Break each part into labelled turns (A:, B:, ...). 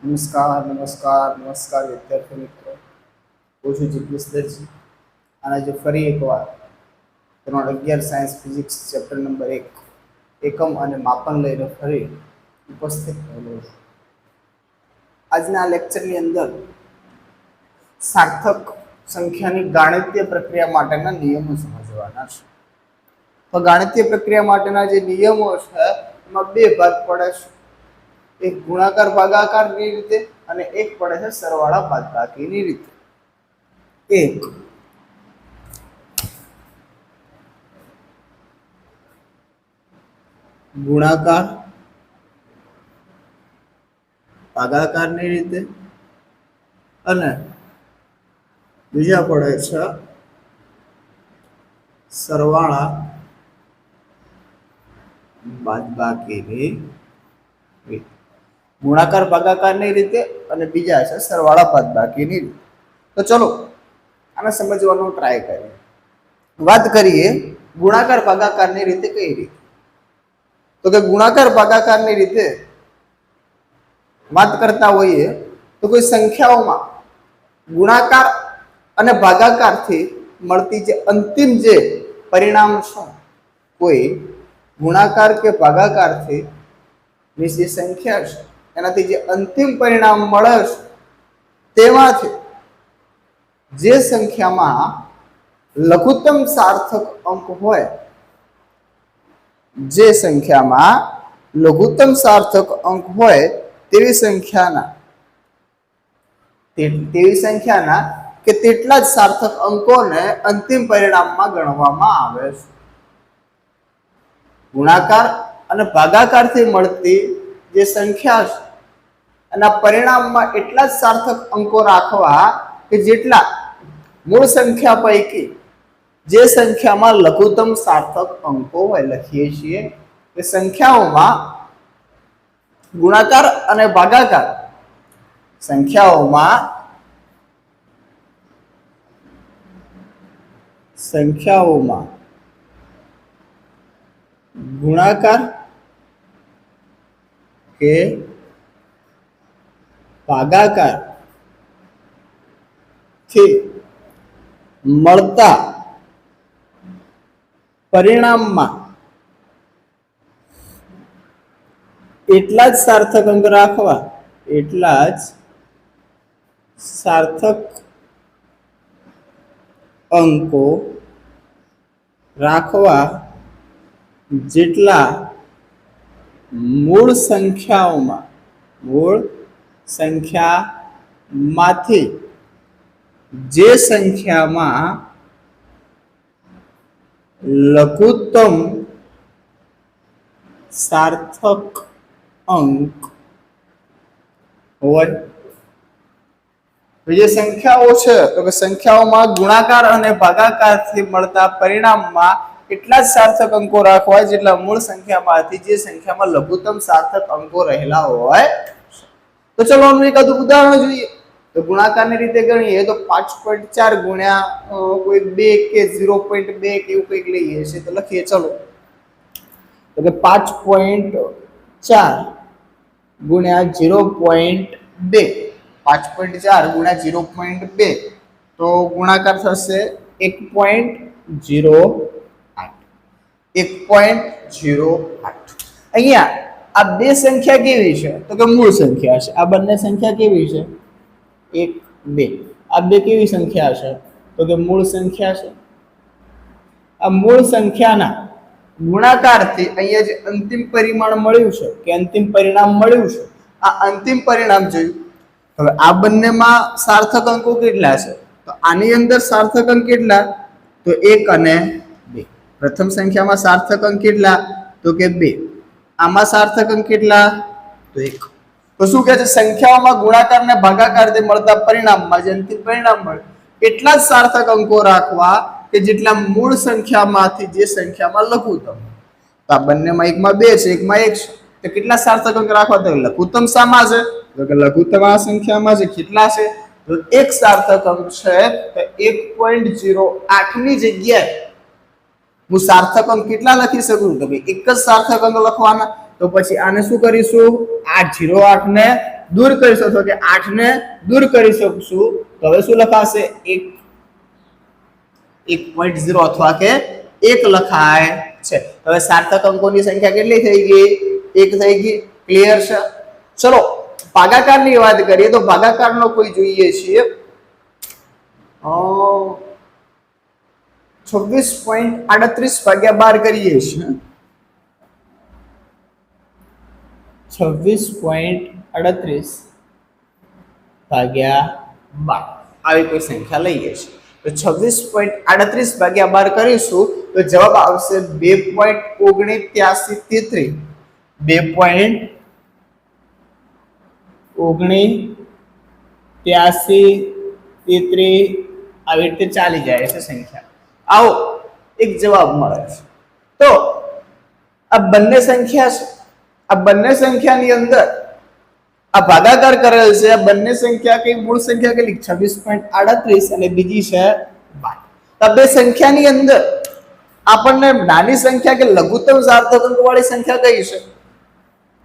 A: નમસ્કાર વિદ્યાર્થી મિત્રો, હું છું જિગ્નેશ દરજી અને આજે ફરી એકવાર ધોરણ 11 સાયન્સ ફિઝિક્સ ચેપ્ટર નંબર 1 એકમ અને માપન લઈને ફરી ઉપસ્થિત થયેલો છું. આજના લેક્ચરની અંદર સાર્થક સંખ્યાની ગાણિતીય પ્રક્રિયા માટેના નિયમો સમજવાના છે. તો ગાણિતીય પ્રક્રિયા માટેના જે નિયમો છે એમાં બે ભાગ પડે છે. એક ગુણાકાર ભાગાકારની રીતે અને એક પડે છે સરવાળા બાદબાકીની રીતે. એક ગુણાકાર ભાગાકારની રીતે અને બીજા પડે છે સરવાળા બાદબાકીની રીતે. ગુણાકાર ભાગાકારની રીતે અને બીજા છે સરવાળા બાદબાકીની રીતે. તો ચલો આને સમજવાનો ટ્રાય કરીએ. વાત કરીએ ગુણાકાર ભાગાકારની રીતે. કઈ રીતે? તો કે ગુણાકાર ભાગાકારની રીતે વાત કરતા હોઈએ તો કોઈ સંખ્યાઓમાં ગુણાકાર અને ભાગાકારથી મળતી જે અંતિમ જે પરિણામ છે, કોઈ ગુણાકાર કે ભાગાકારથી જે સંખ્યા છે એનાથી જે અંતિમ પરિણામ મળે છે તેમાંથી જે સંખ્યામાં લઘુત્તમ સાર્થક અંક હોય, જે સંખ્યામાં લઘુત્તમ સાર્થક અંક હોય તેવી સંખ્યાના કે તેટલા જ સાર્થક અંકોને અંતિમ પરિણામમાં ગણવામાં આવે છે. ગુણાકાર અને ભાગાકારથી મળતી જે સંખ્યા છે એના પરિણામમાં એટલા જ સાર્થક અંકો રાખવા કે જેટલા મૂળ સંખ્યા પૈકી જે સંખ્યામાં લઘુત્તમ સાર્થક અંકો હોય. લખીએ છીએ કે સંખ્યાઓમાં ગુણાકાર અને ભાગાકાર સંખ્યાઓમાં ગુણાકાર કે ભાગાકાર થી મળતા પરિણામમાં એટલા જ સાર્થક અંક રાખવા, એટલા જ સાર્થક અંકો રાખવા જેટલા મૂળ સંખ્યામાંથી જે સંખ્યામાં લઘુત્તમ સાર્થક અંક હોય. જે સંખ્યાઓ છે તો કે સંખ્યાઓમાં ગુણાકાર અને ભાગાકારથી મળતા પરિણામમાં એટલા જ સાર્થક અંકો રાખવા જેટલા મૂળ સંખ્યામાંથી જે સંખ્યામાં લઘુત્તમ સાર્થક અંકો રહેલા હોય. તો ચલો આનું એકાદું ઉદાહરણ જોઈએ. તો ગુણાકારની રીતે ગણીએ તો 5.4 ગુણ્યા કોઈ 2 કે 0.2 કે એવું કંઈક લઈએ છે. તો લખીએ ચલો. તો કે 5.4 ગુણ્યા 0.2, 5.4 ગુણ્યા 0.2 તો ગુણાકાર થશે 1.08. 1.08. અહીંયા આ બે સંખ્યા કેવી છે તો કે મૂળ સંખ્યા છે. આ બંને સંખ્યા કેવી છે? 1, 2. આ બે કેવી સંખ્યા છે તો કે મૂળ સંખ્યા છે. આ મૂળ સંખ્યાના ગુણાકારથી અહીંયા જે અંતિમ પરિમાણ મળ્યું છે કે અંતિમ પરિણામ મળ્યું છે, આ અંતિમ પરિણામ જોયું. હવે આ બંનેમાં સાર્થક અંકો કેટલા છે? તો આની અંદર સાર્થક અંક કેટલા? તો 1 અને 2. પ્રથમ સંખ્યામાં સાર્થક અંક કેટલા? તો કે 2. આમાં સાર્થક અંક કેટલા? તો 1. તો શું કહે છે? સંખ્યાઓમાં ગુણાકાર અને ભાગાકારથી મળતા પરિણામમાં જે અંતિમ પરિણામ મળે એટલા જ સાર્થક અંકો રાખવા કે જેટલા મૂળ સંખ્યામાંથી જે સંખ્યામાં લઘુત્તમ. તો આ બંનેમાં એકમાં 2 છે, એકમાં 1 છે. તો કેટલા સાર્થક અંક રાખવા? તો લઘુત્તમ શામાં છે? તો કે લઘુત્તમ આ સંખ્યામાં છે. કેટલા છે? તો એક સાર્થક અંક છે. તો 1.08 ની જગ્યાએ હું સાર્થક અંક કેટલા લખી શકું? તો એક જ સાર્થક અંક લખવાના. તો પછી આને શું કરીશું? આ 08 ને દૂર કરી શકશો કે 8 ને દૂર કરી શકશું તો હવે શું લખાશે 1.0 અથવા કે 1 લખાય છે. હવે સાર્થક અંકોની સંખ્યા કેટલી થઈ ગઈ 1 થઈ ગઈ. ક્લિયર છે. ચલો ભાગાકારની વાત કરીએ તો ભાગાકારનો કોઈ જોઈએ છીએ 26.38 ભાગ્યા 12 કરીએ છીએ 26.38 ભાગ્યા 12 આવી કોઈ સંખ્યા લઈએ છીએ તો 26.38 ભાગ્યા 12 કરીશું તો જવાબ આવશે 2.7933 2.7933 આવી રીતે ચાલી જાય છે સંખ્યા. આવો એક જવાબ મળે છે. તો આ બંને સંખ્યા છે આ બંને સંખ્યાની અંદર આ ભાગાકાર કરેલ છે આ બંને સંખ્યા કે મૂળ સંખ્યા કેટલી 26.38 અને બીજી છે 12. તો બે સંખ્યાની અંદર આપણને નાની સંખ્યા કે લઘુત્તમ સાર્થક અંક વાળી સંખ્યા કઈ છે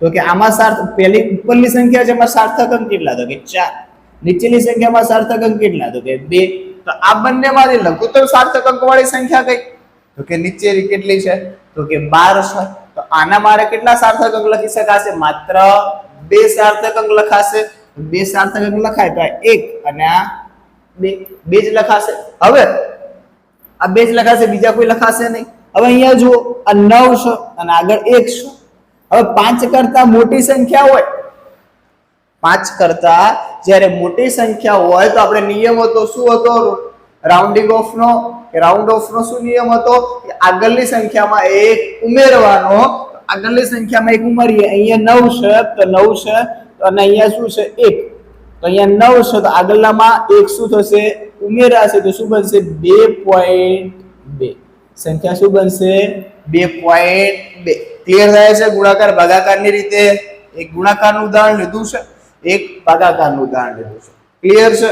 A: તો કે આમાં પહેલી ઉપરની સંખ્યા છે એમાં સાર્થક અંક કેટલા તો કે 4. નીચેની સંખ્યામાં સાર્થક અંક કેટલા તો કે 2. તો આ બંનેમાંથી લઘુત્તમ સાર્થક અંક વાળી સંખ્યા કઈ તો કે નીચેની કેટલી છે તો કે 12 છે. તો આના મારે કેટલા સાર્થક અંક લખી શકાશે માત્ર 2 સાર્થક અંક લખાશે. 2 સાર્થક અંક લખાય તો 1 અને આ 2 જ લખાશે. હવે આ 2 જ લખાશે બીજા કોઈ લખાશે નહીં. હવે અહીંયા જુઓ આ 9 છે અને આગળ 1 છે. હવે 5 કરતા મોટી સંખ્યા હોય 5 કરતા જ્યારે મોટી સંખ્યા હોય તો આપણે નિયમ હતો શું હતો રાઉન્ડિંગ ઓફ નો રાઉન્ડ ઓફ નો શું નિયમ હતો કે આગળની સંખ્યામાં 1 ઉમેરવાનો. આગળની સંખ્યામાં 1 ઉમેરીએ અહીંયા 9 છે તો 9 છે અને અહીંયા શું છે 1 તો અહીંયા 9 છે તો આગળનામાં 1 શું થશે ઉમેરાશે તો શું બનશે 2.2 સંખ્યા શું બનશે 2.2. ક્લિયર થાય છે. ગુણાકાર ભાગાકારની રીતે એક ગુણાકારનું ઉદાહરણ લીધું છે એક ભાગાકારનું ઉદાહરણ લીધું છે. ક્લિયર છે.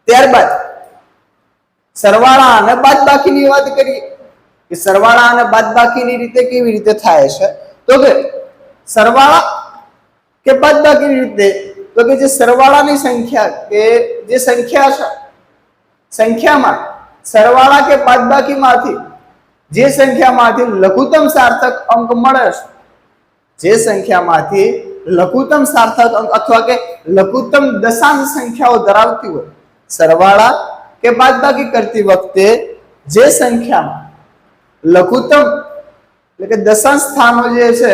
A: ત્યારબાદ સરવાળા અને બાદબાકીની વાત કરીએ કે સરવાળા અને બાદબાકીની રીતે કેવી રીતે થાય છે તો કે સરવાળા કે બાદબાકીની રીતે તો કે જે સરવાળાની સંખ્યા કે જે સંખ્યા છે સંખ્યામાં સરવાળા કે બાદબાકીમાંથી જે સંખ્યામાંથી લઘુત્તમ સાર્થક અંક મળે છે જે સંખ્યામાંથી લઘુત્તમ સાર્થક અંક અથવા કે લઘુત્તમ દશાંશ સંખ્યાઓ ધરાવતી હોય સરવાળા કે બાદબાકી કરતી વખતે જે સંખ્યામાં લઘુત્તમ એટલે કે દશાંશ સ્થાનો જે છે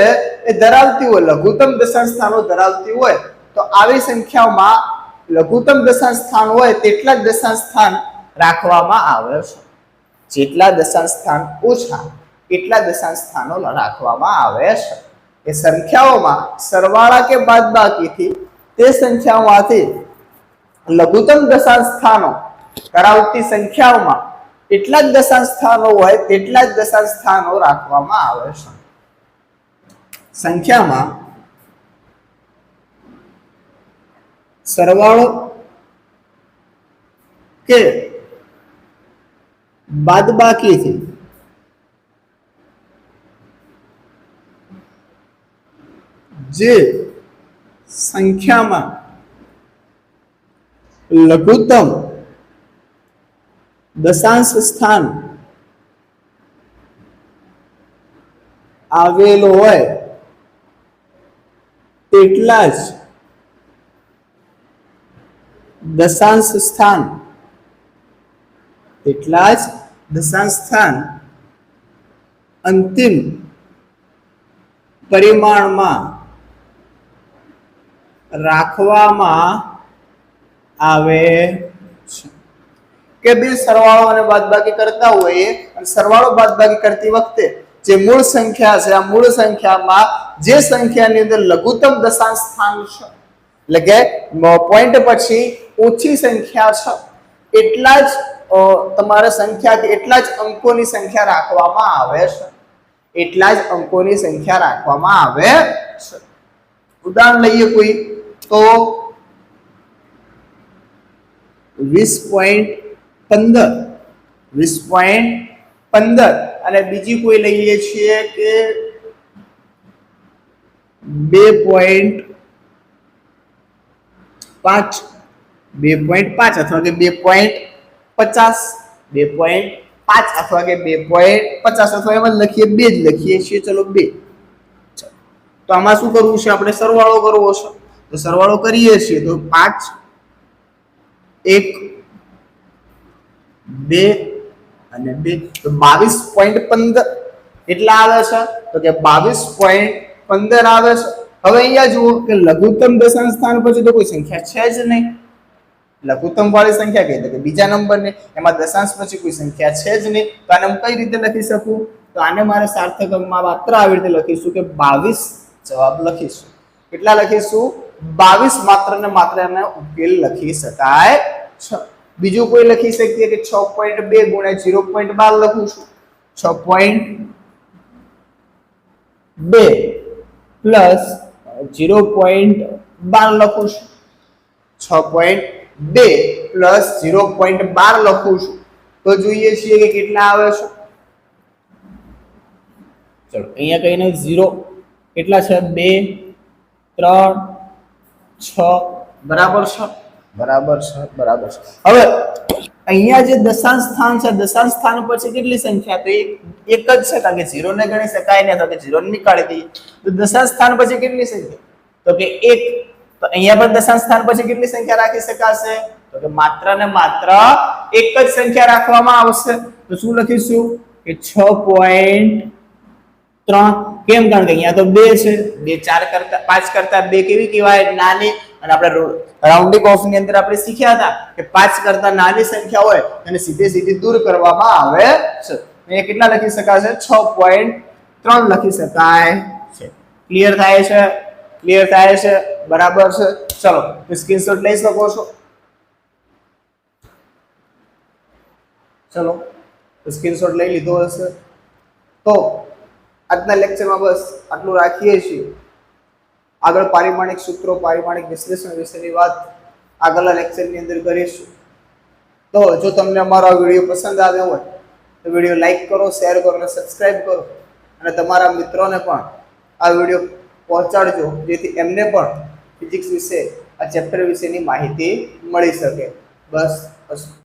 A: એ ધરાવતી હોય લઘુત્તમ દશાંશ સ્થાનો ધરાવતી હોય તો આવી સંખ્યાઓમાં લઘુત્તમ દશાંશ સ્થાન હોય તેટલા જ દશાંશ સ્થાન રાખવામાં આવે છે. જેટલા દશાંશ સ્થાન ઓછા એટલા દશાંશ સ્થાનો રાખવામાં આવે છે. એ સંખ્યાઓમાં સરવાળા કે બાદબાકીથી તે સંખ્યાઓમાંથી લઘુત્તમ દશાંશ સ્થાનો ધરાવતી સંખ્યાઓમાં એટલા જ દશાંશ સ્થાનો હોય તેટલા જ દશાંશ સ્થાનો રાખવામાં આવે છે. સંખ્યામાં સરવાળો કે બાદબાકીથી જે સંખ્યામાં લઘુત્તમ દશાંશ સ્થાન આવેલો હોય તેટલા જ દશાંશ સ્થાન અંતિમ પરિમાણમાં રાખવામાં આવે છે. કે બે સરવાળો અને બાદબાકી કરતા હોઈએ અને સરવાળો બાદબાકી કરતી વખતે જે મૂળ સંખ્યા છે આ મૂળ સંખ્યામાં જે સંખ્યાની અંદર લઘુત્તમ દશાંશ સ્થાન છે એટલે કે પોઈન્ટ પછી ઓછી સંખ્યા છે એટલા જ તમારે સંખ્યા એટલા જ અંકોની સંખ્યા રાખવામાં આવે છે. એટલા જ અંકોની સંખ્યા રાખવામાં આવે છે. ઉદાહરણ લઈએ કોઈ તો 20.15 અને બીજી કોઈ લઈએ છીએ કે 2.9 5 2.5 અથવા કે 2.50 2.5 અથવા કે 2.50 અથવા એમાં લખીએ 2 જ લખીએ છીએ ચલો 2 તો આમાં શું કરવું છે આપણે સરવાળો કરવો છે તો સરવાળો કરીએ છીએ તો 5 1 2 અને 2 તો 22.15 કેટલા આવે છે તો કે 22.15 આવે છે હવે અહીંયા જુઓ કે લઘુત્તમ દશાંશ સ્થાન પછી તો કોઈ સંખ્યા છે જ નહીં લઘુત્તમ વાળી સંખ્યા કઈ તો કે બીજા નંબરની એમાં દશાંશ પછી કોઈ સંખ્યા છે જ નહીં તો આને હું કઈ રીતે લખી શકું તો આને મારે સાર્થક અંકમાં માત્ર આવી રીતે લખીશું કે 22 જવાબ લખીશું કેટલા લખીશું 22 માત્ર ને માત્ર એનો ઉકેલ લખી શકાય છે બીજું કોઈ લખી શકીએ કે 6.2 ગુણ્યા 0.12 લખું છું 6.2 પ્લસ 0.12 લખું છું 6.2 પ્લસ 0.12 લખું છું તો જોઈએ છીએ કે કેટલા આવે છે ચલો અહીંયા કહીને 0 કેટલા છે 2 3 6 બરાબર છે બરાબર છે બરાબર છે હવે અહીંયા જે દશાંશ સ્થાન છે દશાંશ સ્થાન પછી કેટલી સંખ્યા તો એક જ છે કારણ કે 0 ને ગણી શકાય ને અથવા કે 0 ને નીકાળી દઈએ તો દશાંશ સ્થાન પછી કેટલી સંખ્યા તો કે 1 તો અહીંયા પણ દશાંશ સ્થાન પછી કેટલી સંખ્યા રાખી શકાશે તો કે માત્ર ને માત્ર એક જ સંખ્યા રાખવામાં આવશે તો શું લખીશું કે 6.3 કેમ કારણ કે અહીંયા તો 2 છે 2 4 કરતા 5 કરતા 2 કેવી કહેવાય નાની અને આપણે રાઉન્ડિંગ ઓફ ની અંદર આપણે શીખ્યા હતા કે 5 કરતા નાની સંખ્યા હોય અને સીધી દૂર કરવામાં આવે છે અહીંયા કેટલા લખી શકાશે 6.3 લખી શકાય છે ક્લિયર થાય છે બરાબર છે ચલો સ્ક્રીનશોટ લઈ શકો છો ચલો સ્ક્રીનશોટ લઈ લીધો હશે તો આજના લેક્ચરમાં બસ આટલું રાખીએ છીએ આગળ પારિમાણિક સૂત્રો પારિમાણિક વિશ્લેષણ વિશેની વાત આગળના લેક્ચરની અંદર કરીશું તો જો તમને અમારો આ વિડીયો પસંદ આવ્યો હોય તો વિડીયો લાઈક કરો શેર કરો અને સબસ્ક્રાઇબ કરો અને તમારા મિત્રોને પણ આ વિડીયો પહોંચાડજો જેથી એમને પણ ફિઝિક્સ વિશે આ ચેપ્ટર વિશેની માહિતી મળી શકે બસ